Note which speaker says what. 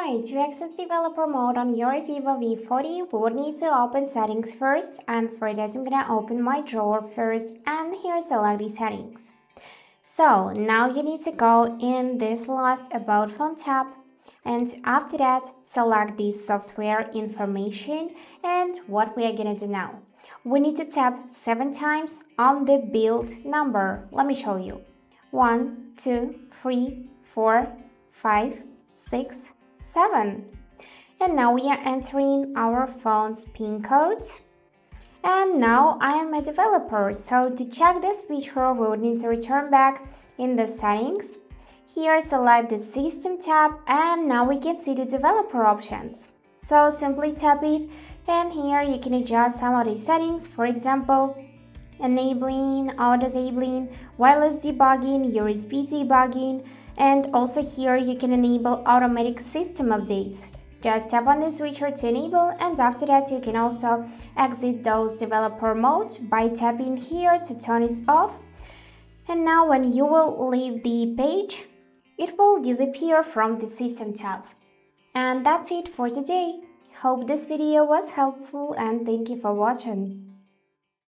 Speaker 1: Hi, to access developer mode on your Vivo V40, we would need to open settings first, and for that I'm gonna open my drawer first and here select the settings. So now you need to go in this last about phone tab, and after that select the software information. And what we are gonna do now, we need to tap 7 times on the build number. Let me show you. 1 2 3 4 5 6 7. And now we are entering our phone's PIN code. And now I am a developer, so to check this feature we would need to return back in the settings. Here select the system tab, and now we can see the developer options. So simply tap it, and here you can adjust some of the settings, for example enabling or disabling wireless debugging, USB debugging, and also here you can enable automatic system updates. Just tap on the switcher to enable, and after that you can also exit those developer mode by tapping here to turn it off. And now when you will leave the page, it will disappear from the system tab. And that's it for today. Hope this video was helpful and thank you for watching.